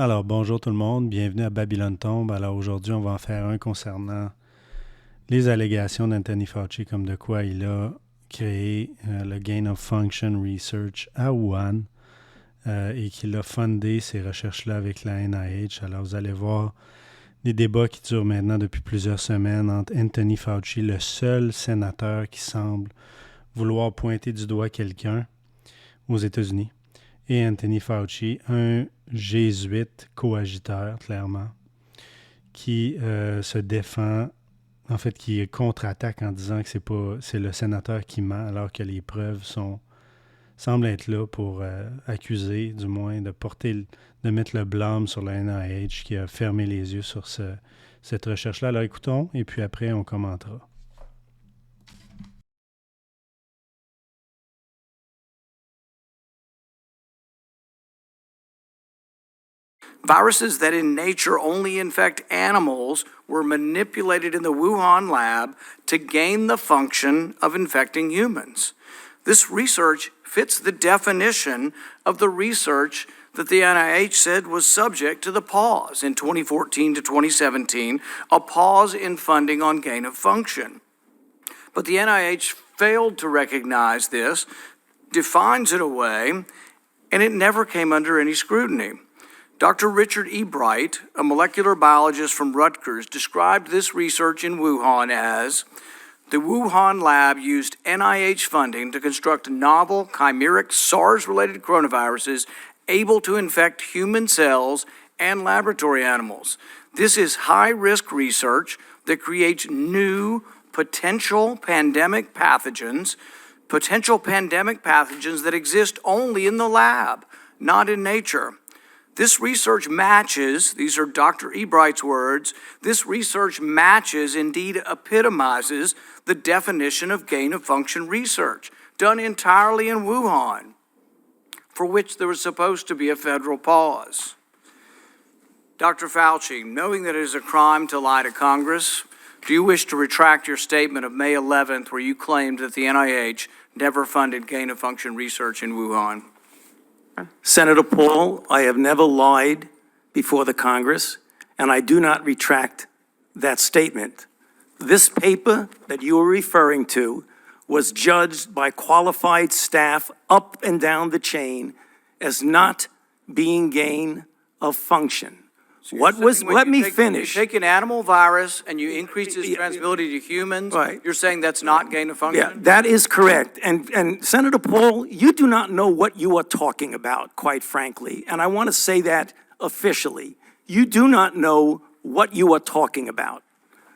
Alors, bonjour tout le monde, bienvenue à Babylone Tombe. Alors aujourd'hui, on va en faire un concernant les allégations d'Anthony Fauci, comme de quoi il a créé le Gain of Function Research à Wuhan et qu'il a fundé ces recherches-là avec la NIH. Alors vous allez voir des débats qui durent maintenant depuis plusieurs semaines entre Anthony Fauci, le seul sénateur qui semble vouloir pointer du doigt quelqu'un aux États-Unis, et Anthony Fauci, un jésuite coagiteur, clairement, qui se défend, en fait, qui contre-attaque en disant que c'est le sénateur qui ment, alors que les preuves semblent être là pour accuser, du moins, de mettre le blâme sur la NIH qui a fermé les yeux sur cette recherche-là. Alors écoutons, et puis après, on commentera. Viruses that in nature only infect animals were manipulated in the Wuhan lab to gain the function of infecting humans. This research fits the definition of the research that the NIH said was subject to the pause in 2014 to 2017, a pause in funding on gain of function. But the NIH failed to recognize this, defines it away, and it never came under any scrutiny. Dr. Richard E. Bright, a molecular biologist from Rutgers, described this research in Wuhan as the Wuhan lab used NIH funding to construct novel chimeric SARS-related coronaviruses able to infect human cells and laboratory animals. This is high-risk research that creates new potential pandemic pathogens that exist only in the lab, not in nature. This research matches, these are Dr. Ebright's words, this research matches, indeed epitomizes, the definition of gain-of-function research, done entirely in Wuhan, for which there was supposed to be a federal pause. Dr. Fauci, knowing that it is a crime to lie to Congress, do you wish to retract your statement of May 11th where you claimed that the NIH never funded gain-of-function research in Wuhan? Senator Paul, I have never lied before the Congress, and I do not retract that statement. This paper that you are referring to was judged by qualified staff up and down the chain as not being gain of function. Let me finish. You take an animal virus and you increase its transmissibility to humans, right. You're saying that's not gain of function? Yeah, that is correct. And Senator Paul, you do not know what you are talking about, quite frankly. And I want to say that officially. You do not know what you are talking about.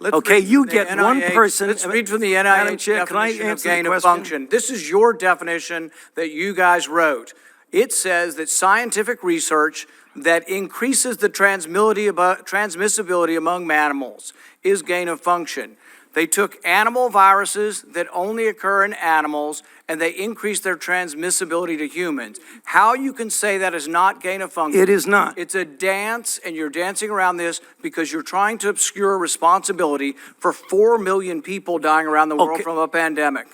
Okay, you get one person. Let's read from the NIH definition of gain of function. This is your definition that you guys wrote. It says that scientific research that increases the transmissibility among mammals is gain of function. They took animal viruses that only occur in animals and they increased their transmissibility to humans. How you can say that is not gain of function? It is not. It's a dance, and you're dancing around this because you're trying to obscure responsibility for 4 million people dying around the world from a pandemic.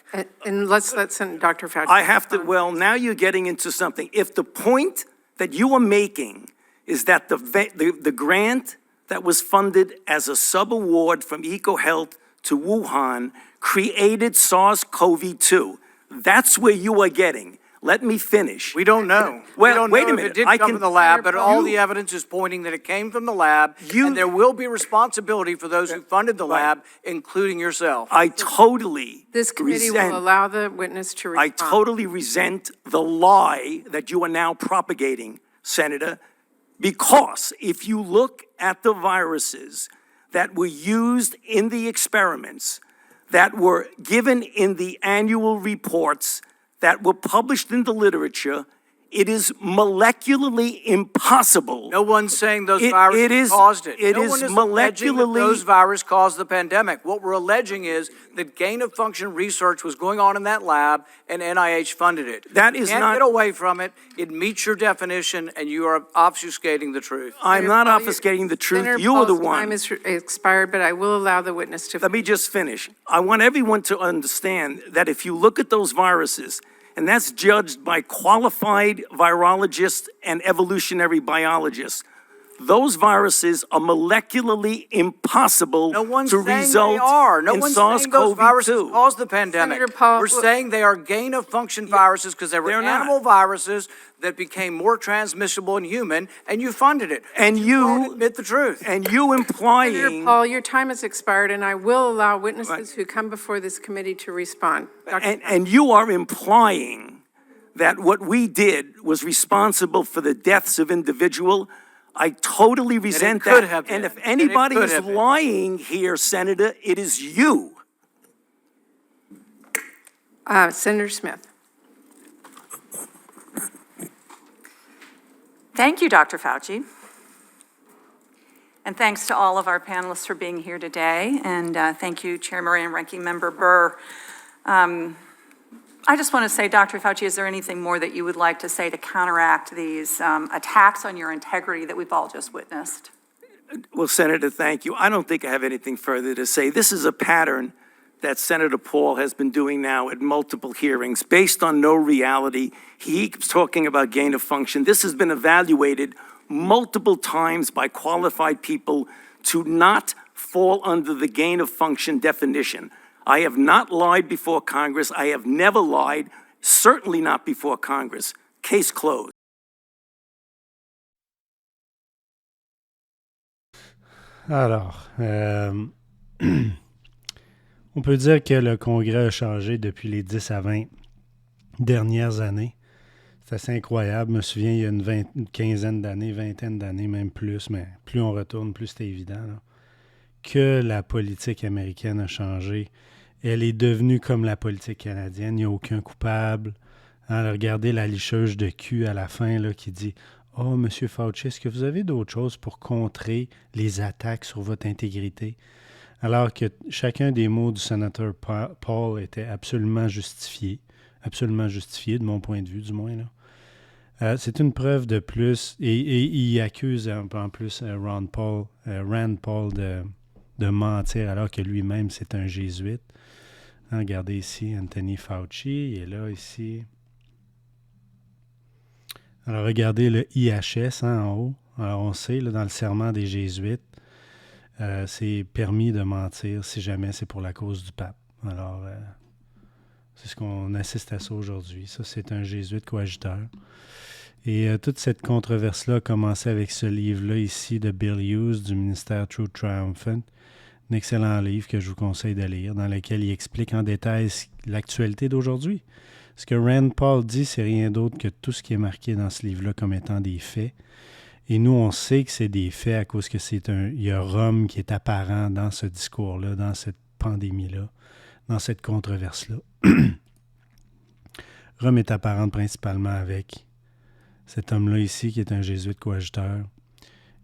And let's let Dr. Fauci. I have to, well, now you're getting into something. If the point that you are making is that the grant that was funded as a sub-award from EcoHealth to Wuhan created SARS-CoV-2. That's where you are getting. Let me finish. We don't know. Well, we don't wait know a minute. If it did come from the lab, but all the evidence is pointing that it came from the lab, and there will be responsibility for those who funded the lab, including yourself. I totally This committee will allow the witness to respond. I totally resent the lie that you are now propagating, Senator, because if you look at the viruses that were used in the experiments, that were given in the annual reports, that were published in the literature, it is molecularly impossible. No one's saying those viruses caused it. It no is one is alleging that molecularly. those viruses caused the pandemic. What we're alleging is that gain-of-function research was going on in that lab, and NIH funded it. That is you can't not. get away from it. It meets your definition, and you are obfuscating the truth. I'm not obfuscating the truth. Senator You are the Paul's one. time is expired, but I will allow the witness to. Let me just finish. I want everyone to understand that if you look at those viruses, and that's judged by qualified virologists and evolutionary biologists, Those viruses are molecularly impossible No one's to saying result they are. No in one's saying those viruses SARS-CoV-2. caused the pandemic. Senator Paul, We're saying they are gain-of-function viruses because they were They're not. animal viruses that became more transmissible in human, and you funded it. And You won't you, admit the truth. and you Senator implying, Paul, your time has expired, and I will allow witnesses who come before this committee to respond. and you are implying that what we did was responsible for the deaths of individual. I totally resent could that. have And been. if anybody could is have been. lying here, Senator, it is you. Senator Smith. Thank you, Dr. Fauci. And thanks to all of our panelists for being here today. And thank you, Chair Murray and Ranking Member Burr. I just want to say, Dr. Fauci, is there anything more that you would like to say to counteract these attacks on your integrity that we've all just witnessed? Well, Senator, thank you. I don't think I have anything further to say. This is a pattern that Senator Paul has been doing now at multiple hearings based on no reality. He keeps talking about gain of function. This has been evaluated multiple times by qualified people to not fall under the gain of function definition. I have not lied before Congress. I have never lied, certainly not before Congress. Case closed. Alors, on peut dire que le Congrès a changé depuis les 10 à 20 dernières années. C'est assez incroyable. Je me souviens, il y a une quinzaine d'années, vingtaine d'années, même plus, mais plus on retourne, plus c'est évident, là, que la politique américaine a changé. Elle est devenue comme la politique canadienne. Il n'y a aucun coupable. Hein, regardez la licheuse de cul à la fin là, qui dit « Oh, M. Fauci, est-ce que vous avez d'autres choses pour contrer les attaques sur votre intégrité? » Alors que chacun des mots du sénateur Paul était absolument justifié de mon point de vue, du moins. Là. C'est une preuve de plus, et il accuse en plus Rand Paul de mentir, alors que lui-même, c'est un jésuite. Hein, regardez ici, Anthony Fauci, il est là, ici. Alors, regardez le IHS en haut. Alors, on sait, là, dans le serment des jésuites, c'est permis de mentir si jamais c'est pour la cause du pape. Alors, c'est ce qu'on assiste à ça aujourd'hui. Ça, c'est un jésuite coadjuteur. Et toute cette controverse-là a commencé avec ce livre-là ici de Bill Hughes du ministère Truth Triumphant. Un excellent livre que je vous conseille de lire, dans lequel il explique en détail l'actualité d'aujourd'hui. Ce que Rand Paul dit, c'est rien d'autre que tout ce qui est marqué dans ce livre-là comme étant des faits. Et nous, on sait que c'est des faits à cause que il y a Rome qui est apparent dans ce discours-là, dans cette pandémie-là, dans cette controverse-là. Rome est apparente principalement avec cet homme-là ici, qui est un jésuite coadjuteur,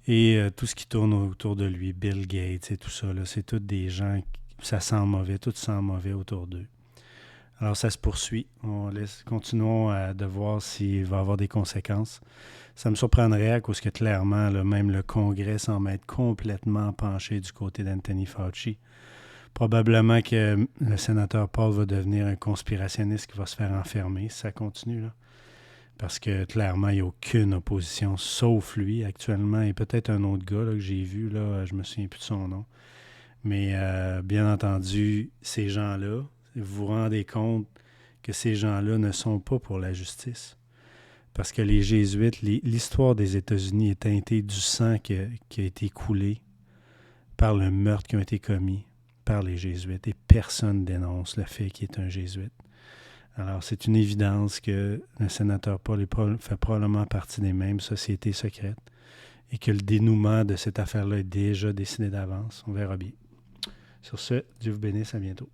et tout ce qui tourne autour de lui, Bill Gates et tout ça, là, c'est tous des gens, ça sent mauvais, tout sent mauvais autour d'eux. Alors, ça se poursuit. Continuons de voir s'il va y avoir des conséquences. Ça me surprendrait à cause que clairement, là, même le Congrès semble être complètement penché du côté d'Anthony Fauci. Probablement que le sénateur Paul va devenir un conspirationniste qui va se faire enfermer si ça continue, là. Parce que clairement, il n'y a aucune opposition, sauf lui actuellement, et peut-être un autre gars là, que j'ai vu, là, je ne me souviens plus de son nom. Mais bien entendu, ces gens-là, vous vous rendez compte que ces gens-là ne sont pas pour la justice. Parce que les Jésuites, l'histoire des États-Unis est teintée du sang qui a été coulé par le meurtre qui a été commis par les Jésuites. Et personne dénonce le fait qu'il est un Jésuite. Alors, c'est une évidence que le sénateur Paul fait probablement partie des mêmes sociétés secrètes et que le dénouement de cette affaire-là est déjà décidé d'avance. On verra bien. Sur ce, Dieu vous bénisse, à bientôt.